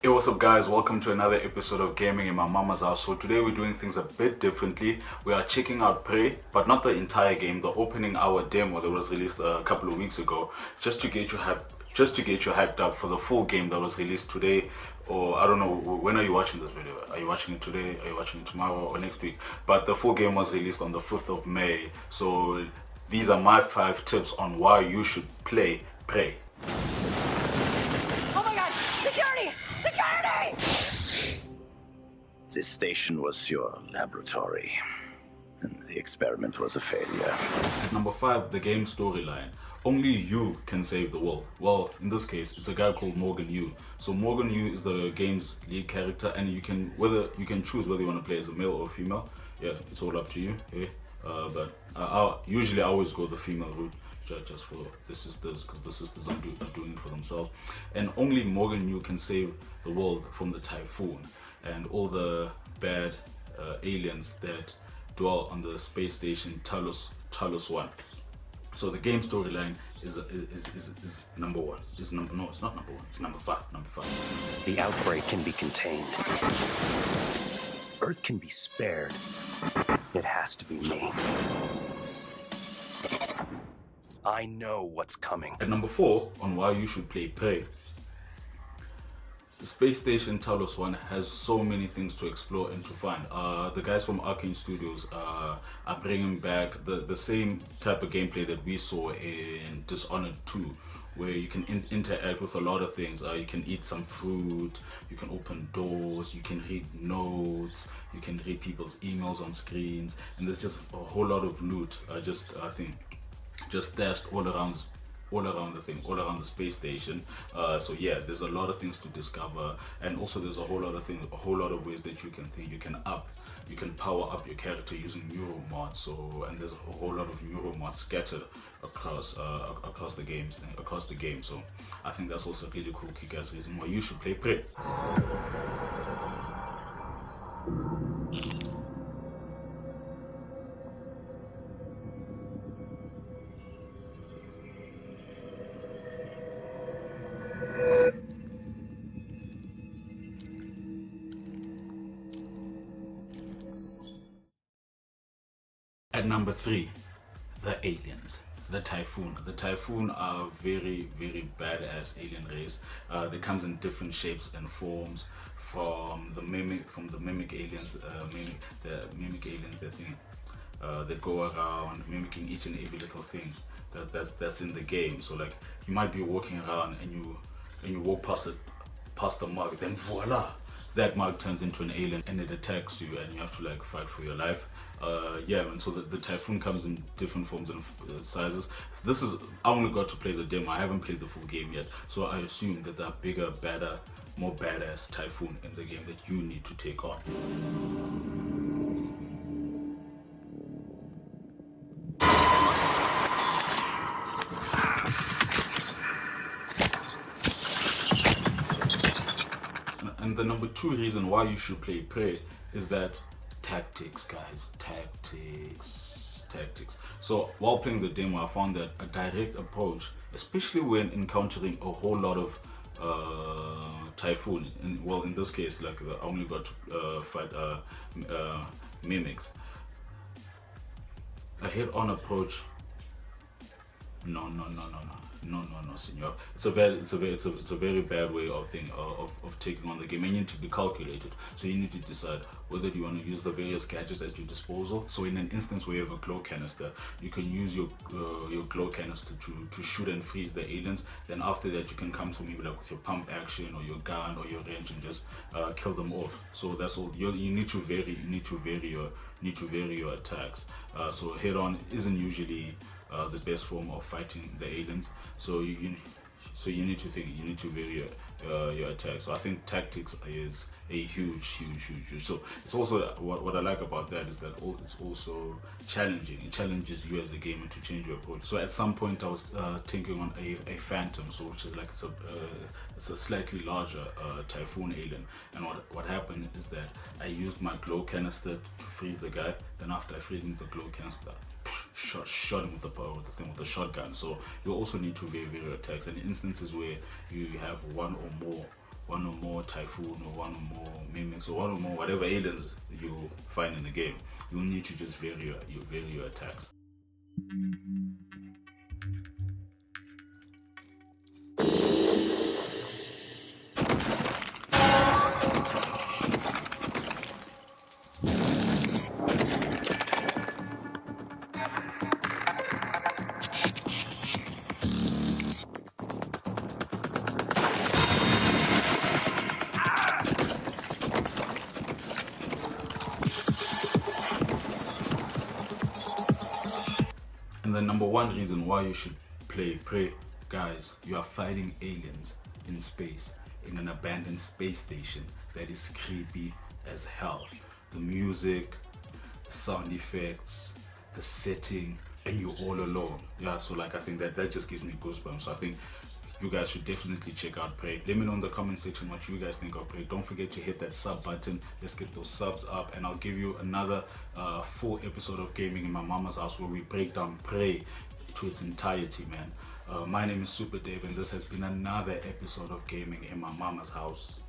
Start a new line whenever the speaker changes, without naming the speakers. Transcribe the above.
Hey, what's up guys, welcome to another episode of Gaming in My Mama's House. So today we're doing things a bit differently. We are checking out Prey, but not the entire game, the opening hour demo that was released a couple of weeks ago, just to get you hyped up for the full game that was released today. Or I don't know, when are you watching this video? Are you watching it today? Are you watching it tomorrow or next week? But the full game was released on the 5th of May. So these are my 5 tips on why you should play Prey.
Oh my god! Security! Security!
This station was your laboratory, and the experiment was a failure.
At number 5, the game storyline. Only you can save the world. Well, in this case, it's a guy called Morgan Yu. So Morgan Yu is the game's lead character, and you can choose whether you want to play as a male or a female. Yeah, it's all up to you. Yeah. But I usually always go the female route, just for the sisters, because the sisters are doing it for themselves. And only Morgan Yu can save the world from the Typhoon and all the bad aliens that dwell on the space station Talos 1. So the game storyline is number 1. It's not number 1. It's number 5.
The outbreak can be contained. Earth can be spared. It has to be me. I know what's coming.
At number 4, on why you should play Prey. The space station Talos 1 has so many things to explore and to find. The guys from Arcane Studios are bringing back the same type of gameplay that we saw in Dishonored 2, where you can interact with a lot of things. You can eat some fruit, you can open doors, you can read notes, you can read people's emails on screens, and there's just a whole lot of loot just stashed all around the space station. So yeah, there's a lot of things to discover, and also there's a whole lot of ways that you can power up your character using neuro mods. So, and there's a whole lot of neuro mods scattered across the game. So I think that's also a really cool kick-ass reason why you should play Prey. At number 3, the aliens, the Typhoon. The Typhoon are very, very badass alien race. They comes in different shapes and forms, from the mimic aliens, that go around mimicking each and every little thing that's in the game. So like, you might be walking around and you walk past the mug, then voila, that mug turns into an alien and it attacks you, and you have to like fight for your life. Yeah, and so the Typhoon comes in different forms and sizes. I only got to play the demo. I haven't played the full game yet, so I assume that there are bigger, better, more badass Typhoon in the game that you need to take on. And the number 2 reason why you should play Prey is that tactics, guys. Tactics. So while playing the demo, I found that a direct approach, especially when encountering a whole lot of Typhoon, in this case, like I only got to fight mimics. A head-on approach. No, senor. It's a very bad way of taking on the game. And you need to be calculated. So you need to decide whether you want to use the various gadgets at your disposal. So in an instance where you have a glow canister, you can use your glow canister to shoot and freeze the aliens. Then after that, you can come to me like with your pump action or your gun or your range and just kill them off. So that's all. You need to vary your attacks. So head on isn't usually the best form of fighting the aliens, so you need to vary your attack. So I think tactics is a huge. So it's also what I like about that is that it's also challenging. It challenges you as a gamer to change your approach. So at some point I was thinking on a Phantom, so which is like it's a slightly larger Typhoon alien. And what happened is that I used my glow canister to freeze the guy. Then after I freeze him with the glow canister, shot him with the shotgun. So you also need to vary your attacks. And in instances where you have one or more one or more Typhoon or one or more mimics or one or more whatever aliens you find in the game, you'll need to just vary your attacks. And the number one reason why you should play Prey, guys, you are fighting aliens in space, in an abandoned space station that is creepy as hell. The music, the sound effects, the setting, and you're all alone. Yeah, so like I think that just gives me goosebumps. So I think you guys should definitely check out Prey. Let me know in the comment section what you guys think of Prey. Don't forget to hit that sub button. Let's get those subs up, and I'll give you another full episode of Gaming in My Mama's House where we break down Prey to its entirety, man. My name is Super Dave, and this has been another episode of Gaming in My Mama's House.